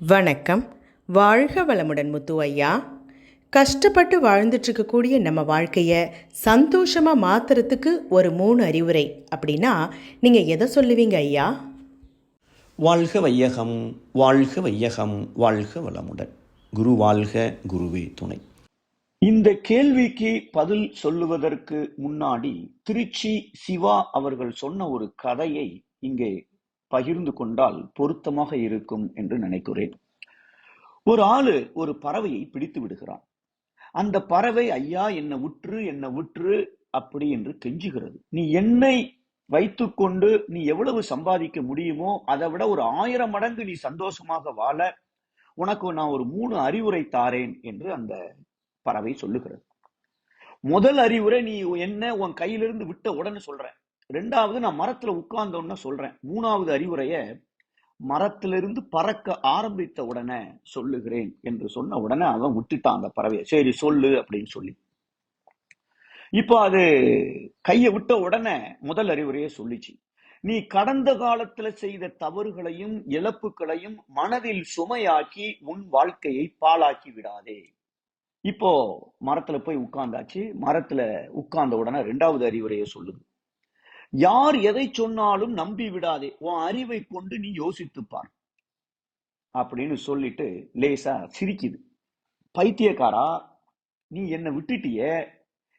வணக்கம். வாழ்க வளமுடன் முத்து ஐயா. கஷ்டப்பட்டு வாழ்ந்துட்டுருக்கக்கூடிய நம்ம வாழ்க்கையை சந்தோஷமாக மாற்றுறதுக்கு ஒரு 3 அறிவுரை அப்படின்னா நீங்கள் எதை சொல்லுவீங்க ஐயா? வாழ்க வையகம், வாழ்க வையகம், வாழ்க வளமுடன். குரு வாழ்க, குருவே துணை. இந்த கேள்விக்கு பதில் சொல்லுவதற்கு முன்னாடி திருச்சி சிவா அவர்கள் சொன்ன ஒரு கதையை இங்கே பகிர்ந்து கொண்டால் பொருத்தமாக இருக்கும் என்று நினைக்கிறேன். ஒரு ஆளு ஒரு பறவையை பிடித்து விடுகிறான். அந்த பறவை ஐயா என்னை விற்று அப்படி என்று கெஞ்சுகிறது. நீ என்னை வைத்துக்கொண்டு நீ எவ்வளவு சம்பாதிக்க முடியுமோ அதை விட ஒரு 1000 மடங்கு நீ சந்தோஷமாக வாழ உனக்கு நான் ஒரு 3 அறிவுரை தாரேன் என்று அந்த பறவை சொல்லுகிறது. முதல் அறிவுரை, நீ என்ன உன் கையிலிருந்து விட்ட உடனே சொல்றேன். 2வது, நான் மரத்துல உட்கார்ந்தோன்னு சொல்றேன். 3வது அறிவுரைய மரத்திலிருந்து பறக்க ஆரம்பித்த உடனே சொல்லுகிறேன் என்று சொன்ன உடனே அவன் விட்டுட்டான் அந்த பறவையை. சரி சொல்லு அப்படின்னு சொல்லி. இப்போ அது கையை விட்ட உடனே முதல் அறிவுரையை சொல்லிச்சு. நீ கடந்த காலத்துல செய்த தவறுகளையும் இழப்புகளையும் மனதில் சுமையாக்கி உன் வாழ்க்கையை பாழாக்கி விடாதே. இப்போ மரத்துல போய் உட்கார்ந்தாச்சு. மரத்துல உட்கார்ந்த உடனே 2வது அறிவுரையை சொல்லுது. யார் எதை சொன்னாலும் நம்பி விடாதே, உன் அறிவை கொண்டு நீ யோசித்துப்பார் அப்படின்னு சொல்லிட்டு லேசா சிரிக்குது. பைத்தியக்காரா, நீ என்னை விட்டுட்டிய,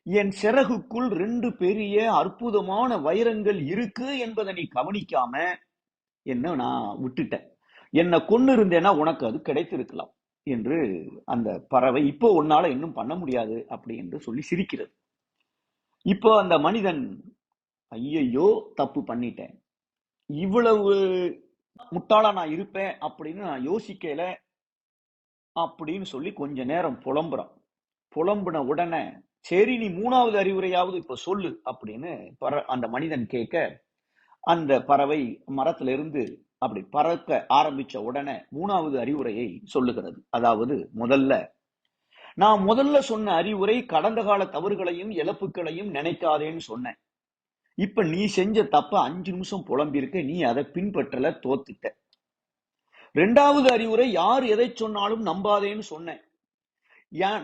என் சிறகுக்குள் 2 பெரிய அற்புதமான வைரங்கள் இருக்கு என்பதை நீ கவனிக்காம என்ன நான் விட்டுட்டேன். என்னை கொண்டு இருந்தேன்னா உனக்கு அது கிடைத்திருக்கலாம் என்று அந்த பறவை இப்போ உன்னால இன்னும் பண்ண முடியாது அப்படி என்று சொல்லி சிரிக்கிறது. இப்போ அந்த மனிதன், ஐயையோ தப்பு பண்ணிட்டேன், இவ்வளவு முட்டாளா நான் இருப்பேன் அப்படின்னு நான் யோசிக்கல அப்படின்னு சொல்லி கொஞ்ச நேரம் புலம்புன உடனே, சரி நீ 3வது அறிவுரையாவது இப்ப சொல்லு அப்படின்னு அந்த மனிதன் கேட்க, அந்த பறவை மரத்துல இருந்து அப்படி பறக்க ஆரம்பிச்ச உடனே 3வது அறிவுரையை சொல்லுகிறது. அதாவது நான் முதல்ல சொன்ன அறிவுரை கடந்த கால தவறுகளையும் இழப்புகளையும் நினைக்காதேன்னு சொன்னேன். இப்ப நீ செஞ்ச தப்ப 5 நிமிஷம் புலம்பிருக்க, நீ அதை பின்பற்றல, தோத்துட்ட. 2வது அறிவுரை, யார் எதை சொன்னாலும் நம்பாதேன்னு சொன்னேன்.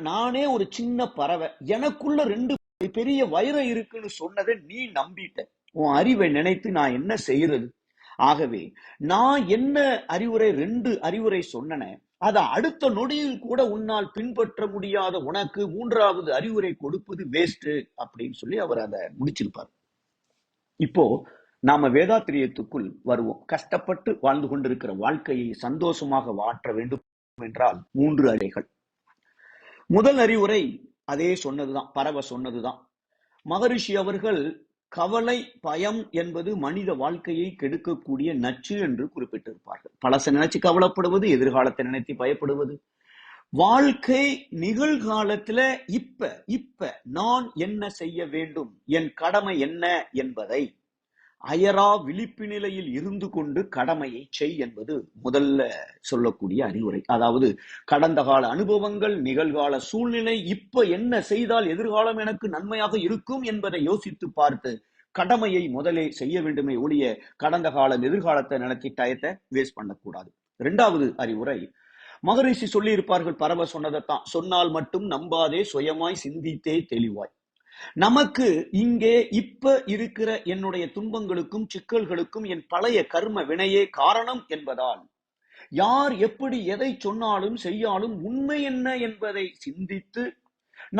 நானே ஒரு சின்ன பறவை, எனக்குள்ள 2 பெரிய வைரம் இருக்குன்னு சொன்னதை நீ நம்பிட்ட. உன் அறிவை நினைத்து நான் என்ன செய்யறது? ஆகவே நான் என்ன அறிவுரை 2 அறிவுரை சொன்னேன், அதை அடுத்த நொடியில் கூட உன்னால் பின்பற்ற முடியாத உனக்கு 3வது அறிவுரை கொடுப்பது வேஸ்ட் அப்படின்னு சொல்லி அவர் அதை முடிச்சிருப்பார். இப்போ நாம வேதாத்திரியத்துக்குள் வருவோம். கஷ்டப்பட்டு வாழ்ந்து கொண்டிருக்கிற வாழ்க்கையை சந்தோஷமாக மாற்ற வேண்டும் என்றால் 3 அறிவுரைகள். முதல் அறிவுரை அதே சொன்னதுதான், பறவை சொன்னதுதான். மகரிஷி அவர்கள் கவலை, பயம் என்பது மனித வாழ்க்கையை கெடுக்கக்கூடிய நச்சு என்று குறிப்பிட்டிருப்பார்கள். பழச நினைச்சு கவலைப்படுவது, எதிர்காலத்தை நினைத்து பயப்படுவது. வாழ்க்கை நிகழ்காலத்துல இப்ப நான் என்ன செய்ய வேண்டும், என் கடமை என்ன என்பதை அயரா விழிப்பு நிலையில் இருந்து கொண்டு கடமையை செய் என்பது முதல்ல சொல்லக்கூடிய அறிவுரை. அதாவது கடந்த கால அனுபவங்கள், நிகழ்கால சூழ்நிலை, இப்ப என்ன செய்தால் எதிர்காலம் எனக்கு நன்மையாக இருக்கும் என்பதை யோசித்து பார்த்து கடமையை முதலே செய்ய வேண்டுமே ஒழிய கடந்த காலம் எதிர்காலத்தை நினைச்சு டயத்தை வேஸ்ட் பண்ணக்கூடாது. 2வது அறிவுரை, மகரிஷி சொல்லி இருப்பார்கள், பறவை சொன்னதைத்தான். சொன்னால் மட்டும் நம்பாதே, சுயமாய் சிந்தித்தே தெளிவாய். நமக்கு இங்கே இப்ப இருக்கிற என்னுடைய துன்பங்களுக்கும் சிக்கல்களுக்கும் என் பழைய கர்ம வினையே காரணம் என்பதால் யார் எப்படி எதை சொன்னாலும் செய்யாலும் உண்மை என்ன என்பதை சிந்தித்து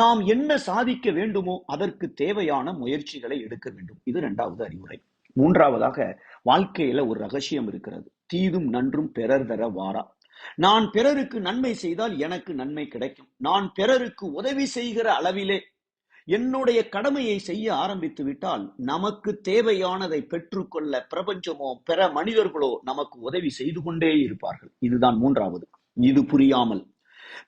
நாம் என்ன சாதிக்க வேண்டுமோ அதற்கு தேவையான முயற்சிகளை எடுக்க வேண்டும். இது 2வது அறிவுரை. 3வதாக, வாழ்க்கையில ஒரு ரகசியம் இருக்கிறது. தீதும் நன்றும் பிறர் தர வாரா. நான் பிறருக்கு நன்மை செய்தால் எனக்கு நன்மை கிடைக்கும். நான் பிறருக்கு உதவி செய்கிற அளவிலே என்னுடைய கடமையை செய்ய ஆரம்பித்து விட்டால் நமக்கு தேவையானதை பெற்றுக்கொள்ள பிரபஞ்சமோ பிற மனிதர்களோ நமக்கு உதவி செய்து கொண்டே இருப்பார்கள். இதுதான் 3வது. இது புரியாமல்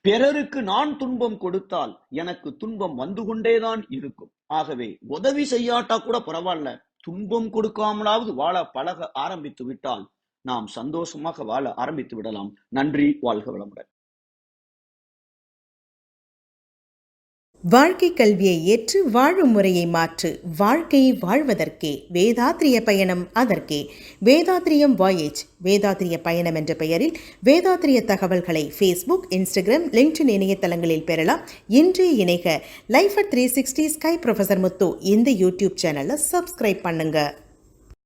பிறருக்கு நான் துன்பம் கொடுத்தால் எனக்கு துன்பம் வந்து கொண்டேதான் இருக்கும். ஆகவே உதவி செய்யாட்டா கூட பரவாயில்ல, துன்பம் கொடுக்காமலாவது வாழ பழக ஆரம்பித்து விட்டால் நாம் சந்தோஷமாக வாழ ஆரம்பித்து விடலாம். நன்றி. வாழ்க வளமுடன். வாழ்க்கை கல்வியை ஏற்று வாழும் முறையை மாற்று, வாழ்க்கையை வாழ்வதற்கே, வேதாத்திரிய பயணம் அதற்கே. வேதாத்திரியம் வாயேஜ், வேதாத்திரிய பயணம் என்ற பெயரில் வேதாத்திரிய தகவல்களை ஃபேஸ்புக், இன்ஸ்டாகிராம், லிங்க்டின் இணையதளங்களில் பெறலாம். இன்றே இணைக. லைஃப் அட் 360 ஸ்கை ப்ரொஃபசர் முத்து இந்த யூடியூப் சேனலை சப்ஸ்கிரைப் பண்ணுங்க.